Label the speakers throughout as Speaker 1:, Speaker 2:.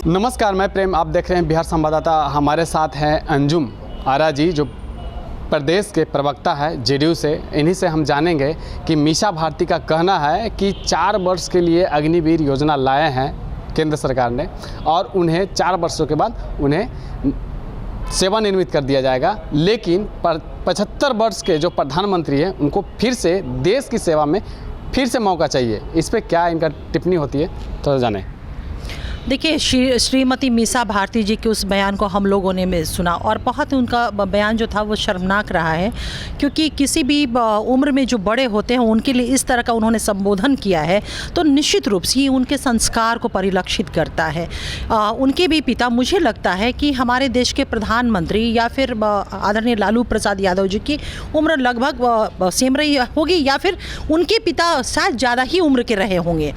Speaker 1: नमस्कार, मैं प्रेम, आप देख रहे हैं बिहार संवाददाता। हमारे साथ हैं अंजुम आरा जी, जो प्रदेश के प्रवक्ता है जेडीयू से। इन्हीं से हम जानेंगे कि मीसा भारती का कहना है कि 4 वर्ष के लिए अग्निवीर योजना लाए हैं केंद्र सरकार ने और उन्हें 4 वर्षों के बाद उन्हें सेवानिवृत्त कर दिया जाएगा, लेकिन 75 वर्ष के जो प्रधानमंत्री हैं उनको फिर से देश की सेवा में फिर से मौका चाहिए। इस पर क्या इनका टिप्पणी होती है, तो जानें।
Speaker 2: देखिए, श्रीमती मीसा भारती जी के उस बयान को हम लोगों ने सुना और बहुत उनका बयान जो था वो शर्मनाक रहा है, क्योंकि किसी भी उम्र में जो बड़े होते हैं उनके लिए इस तरह का उन्होंने संबोधन किया है तो निश्चित रूप से उनके संस्कार को परिलक्षित करता है। उनके भी पिता, मुझे लगता है कि हमारे देश के प्रधानमंत्री या फिर आदरणीय लालू प्रसाद यादव जी की उम्र लगभग सेम रही होगी या फिर उनके पिता शायद ज़्यादा ही उम्र के रहे होंगे,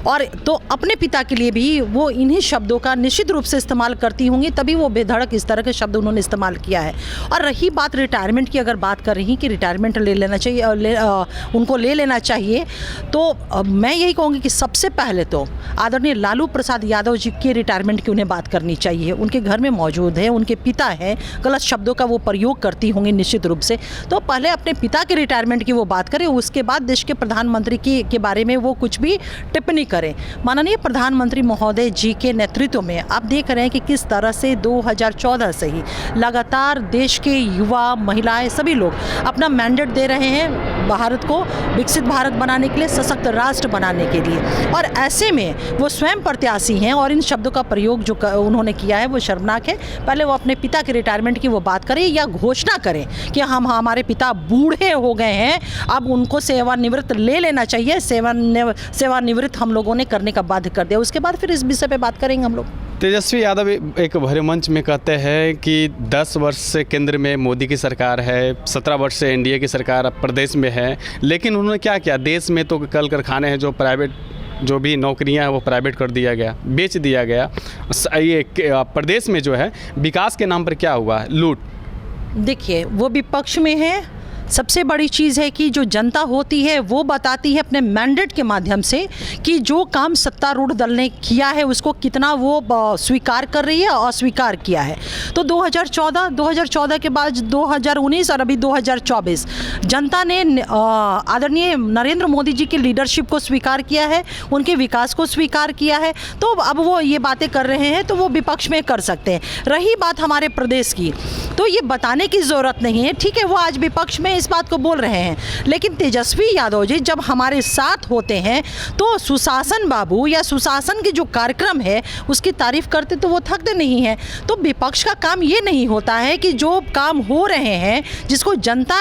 Speaker 2: और तो अपने पिता के लिए भी वो इन्हीं शब्दों का निश्चित रूप से इस्तेमाल करती होंगी, तभी वो बेधड़क इस तरह के शब्द उन्होंने इस्तेमाल किया है। और रही बात रिटायरमेंट की, अगर बात कर रही कि रिटायरमेंट ले लेना चाहिए, उनको ले लेना चाहिए, तो मैं यही कहूँगी कि सबसे पहले तो आदरणीय लालू प्रसाद यादव जी के रिटायरमेंट की उन्हें बात करनी चाहिए। उनके घर में मौजूद है, उनके पिता हैं, गलत शब्दों का वो प्रयोग करती होंगी निश्चित रूप से, तो पहले अपने पिता के रिटायरमेंट की वो बात करें, उसके बाद देश के प्रधानमंत्री के बारे में वो कुछ भी टिप्पणी करें। माननीय प्रधानमंत्री महोदय जी के नेतृत्व में आप देख रहे हैं कि किस तरह से 2014 से ही लगातार देश के युवा, महिलाएं, सभी लोग अपना मैंडेट दे रहे हैं भारत को विकसित भारत बनाने के लिए, सशक्त राष्ट्र बनाने के लिए, और ऐसे में वो स्वयं प्रत्याशी हैं और इन शब्दों का प्रयोग जो उन्होंने किया है वो शर्मनाक है। पहले वो अपने पिता के रिटायरमेंट की वो बात करें या घोषणा करें कि हमारे पिता बूढ़े हो गए हैं, अब उनको सेवानिवृत्त ले लेना चाहिए। सेवानिवृत्त हम लोगों ने करने का बाध्य कर दिया, उसके बाद फिर इस विषय पे बात करेंगे हम लोग।
Speaker 1: तेजस्वी यादव एक भरे मंच में कहते हैं कि 10 वर्ष से केंद्र में मोदी की सरकार है, 17 वर्ष से एनडीए की सरकार प्रदेश में है, लेकिन उन्होंने क्या किया? देश में तो कल कारखाने हैं, जो प्राइवेट जो भी नौकरियां हैं वो प्राइवेट कर दिया गया, बेच दिया गया। ये प्रदेश में जो है विकास के नाम पर क्या हुआ? लूट।
Speaker 2: देखिए, वो विपक्ष में है। सबसे बड़ी चीज़ है कि जो जनता होती है वो बताती है अपने मैंडेट के माध्यम से कि जो काम सत्तारूढ़ दल ने किया है उसको कितना वो स्वीकार कर रही है, अस्वीकार किया है। तो 2014 के बाद 2019 और अभी 2024 जनता ने आदरणीय नरेंद्र मोदी जी की लीडरशिप को स्वीकार किया है, उनके विकास को स्वीकार किया है। तो अब वो ये बातें कर रहे हैं तो वो विपक्ष में कर सकते हैं। रही बात हमारे प्रदेश की, तो ये बताने की ज़रूरत नहीं है, ठीक है, वो आज विपक्ष में इस बात को बोल रहे हैं, लेकिन तेजस्वी यादव जी जब हमारे साथ होते हैं तो सुशासन बाबू या सुशासन के जो कार्यक्रम है उसकी तारीफ करते तो वो थकते नहीं हैं। तो विपक्ष का काम ये नहीं होता है कि जो काम हो रहे हैं, जिसको जनता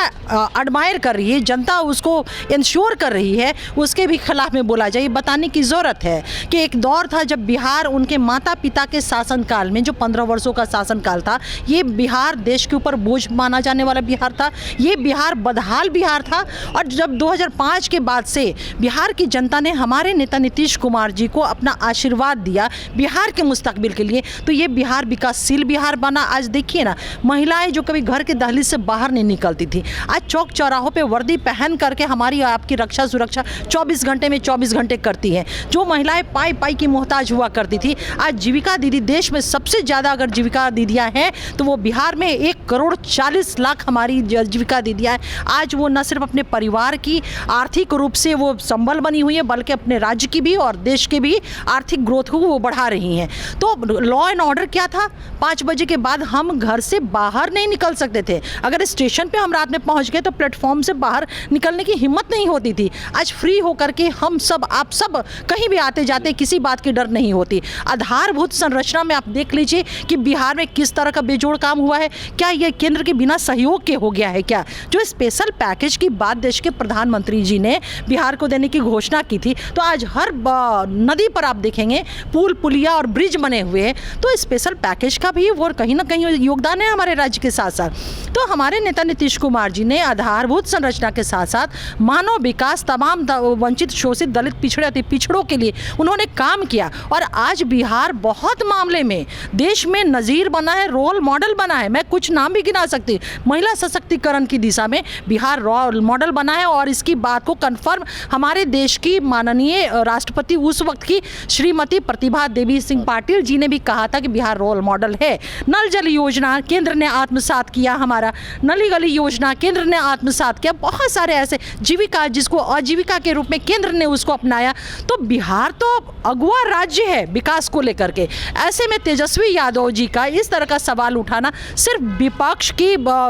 Speaker 2: एडमायर कर रही है, जनता उसको इंश्योर कर रही है, उसके भी खिलाफ में बोला जाए। बताने की ज़रूरत है कि एक दौर था जब बिहार उनके माता पिता के शासनकाल में, जो 15 वर्षों का शासनकाल था, ये बिहार देश के ऊपर बोझ माना जाने वाला बिहार था, ये बिहार बदहाल बिहार था। और जब 2005 के बाद से बिहार की जनता ने हमारे नेता नीतीश कुमार जी को अपना आशीर्वाद दिया बिहार के मुस्तकबिल के लिए, तो ये बिहार विकासशील बिहार बना। आज देखिए ना, महिलाएं जो कभी घर के दहलीज से बाहर नहीं निकलती थी, आज चौक चौराहों पे वर्दी पहन करके हमारी आपकी रक्षा सुरक्षा 24 घंटे में 24 घंटे करती है। जो महिलाएं पाई पाई की मोहताज हुआ करती थी, आज जीविका दीदी, देश में सबसे ज़्यादा अगर जीविका दीदियाँ हैं तो वो बिहार में 1,40,00,000 हमारी जीविका दीदियाँ। आज वो न सिर्फ अपने परिवार की आर्थिक रूप से वो संबल बनी हुई है, बल्कि अपने राज्य की भी और देश के भी आर्थिक ग्रोथ को वो बढ़ा रही हैं। तो लॉ एंड ऑर्डर क्या था? 5 बजे के बाद हम घर से बाहर नहीं निकल सकते थे। अगर स्टेशन पे हम रात में पहुंच गए तो प्लेटफॉर्म से बाहर निकलने की हिम्मत नहीं होती थी। आज फ्री होकर के हम सब, आप सब कहीं भी आते जाते, किसी बात की डर नहीं होती। आधारभूत संरचना में आप देख लीजिए कि बिहार में किस तरह का बेजोड़ काम हुआ है। क्या ये केंद्र के बिना सहयोग के हो गया है क्या? जो स्पेशल पैकेज की बात देश के प्रधानमंत्री जी ने बिहार को देने की घोषणा की थी, तो आज हर नदी पर आप देखेंगे पुल, पुलिया और ब्रिज बने हुए हैं। तो स्पेशल पैकेज का भी वो कहीं ना कहीं योगदान है हमारे राज्य के साथ साथ। तो हमारे नेता नीतीश कुमार जी ने आधारभूत संरचना के साथ साथ मानव विकास, तमाम वंचित, शोषित, दलित, पिछड़े, अति पिछड़ों के लिए उन्होंने काम किया। और आज बिहार बहुत मामले में देश में नज़ीर बना है, रोल मॉडल बना है। मैं कुछ नाम भी गिना सकती, महिला सशक्तिकरण की दिशा में में बिहार रोल मॉडल बना है। और इसकी बात को कन्फर्म हमारे देश की माननीय राष्ट्रपति उस वक्त की श्रीमती प्रतिभा देवी सिंह पाटिल जी ने भी कहा था कि बिहार रोल मॉडल है। नल जल योजना केंद्र ने आत्मसात किया, हमारा नली गली योजना केंद्र ने आत्मसात किया, बहुत सारे ऐसे जीविका जिसको आजीविका के रूप में केंद्र ने उसको अपनाया। तो बिहार तो अगुआ राज्य है विकास को लेकर के। ऐसे में तेजस्वी यादव जी का इस तरह का सवाल उठाना सिर्फ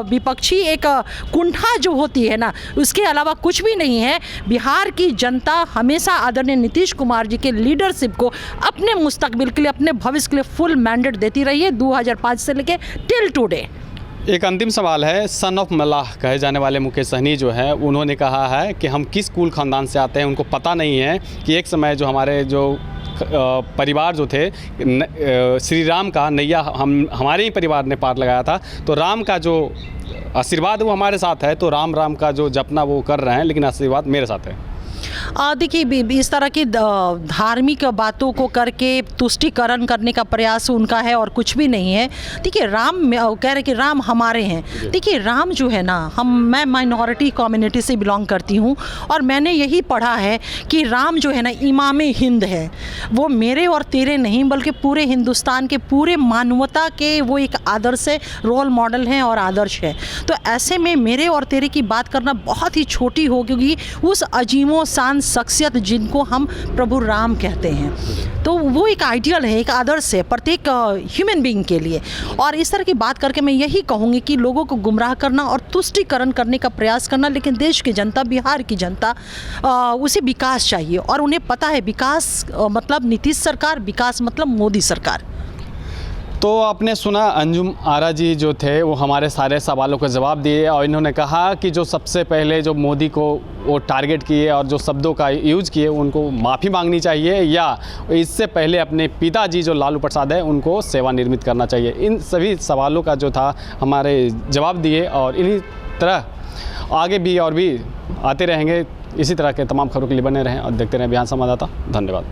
Speaker 2: विपक्षी एक कुंठा जो होती है ना, उसके अलावा कुछ भी नहीं है। बिहार की जनता हमेशा आदरणीय नीतीश कुमार जी के लीडरशिप को अपने मुस्तकबिल के लिए, अपने भविष्य के लिए फुल मैंडेट देती रही है 2005 से लेके टिल टुडे।
Speaker 1: एक अंतिम सवाल है। सन ऑफ मल्लाह कहे जाने वाले मुकेश सहनी जो है, उन्होंने कहा है कि हम किस कुल खानदान से आते हैं उनको पता नहीं है कि एक समय जो हमारे जो परिवार जो थे, श्री राम का नैया हमारे ही परिवार ने पार लगाया था। तो राम का जो आशीर्वाद वो हमारे साथ है, तो राम का जो जपना वो कर रहे हैं, लेकिन आशीर्वाद मेरे साथ है।
Speaker 2: देखिए, इस तरह की धार्मिक बातों को करके तुष्टिकरण करने का प्रयास उनका है और कुछ भी नहीं है। देखिए, राम कह रहे कि राम हमारे हैं। देखिए, राम जो है ना, मैं माइनॉरिटी कम्युनिटी से बिलोंग करती हूँ और मैंने यही पढ़ा है कि राम जो है ना इमामे हिंद है। वो मेरे और तेरे नहीं बल्कि पूरे हिंदुस्तान के, पूरे मानवता के वो एक आदर्श है, रोल मॉडल हैं और आदर्श है। तो ऐसे में मेरे और तेरे की बात करना बहुत ही छोटी होगी उस अजीमो शान शख्सियत जिनको हम प्रभु राम कहते हैं। तो वो एक आइडियल है, एक आदर्श है प्रत्येक ह्यूमन बीइंग के लिए। और इस तरह की बात करके मैं यही कहूँगी कि लोगों को गुमराह करना और तुष्टिकरण करने का प्रयास करना, लेकिन देश की जनता, बिहार की जनता उसे विकास चाहिए और उन्हें पता है विकास मतलब नीतीश सरकार, विकास मतलब मोदी सरकार।
Speaker 1: तो आपने सुना, अंजुम आरा जी जो थे वो हमारे सारे सवालों का जवाब दिए और इन्होंने कहा कि जो सबसे पहले जो मोदी को वो टारगेट किए और जो शब्दों का यूज़ किए उनको माफ़ी मांगनी चाहिए, या इससे पहले अपने पिताजी जो लालू प्रसाद है उनको सेवानिवृत्त करना चाहिए। इन सभी सवालों का जो था हमारे जवाब दिए और इन्हीं तरह आगे भी और भी आते रहेंगे। इसी तरह के तमाम खबरों के लिए बने रहें और देखते रहें बिहार संवाददाता। धन्यवाद।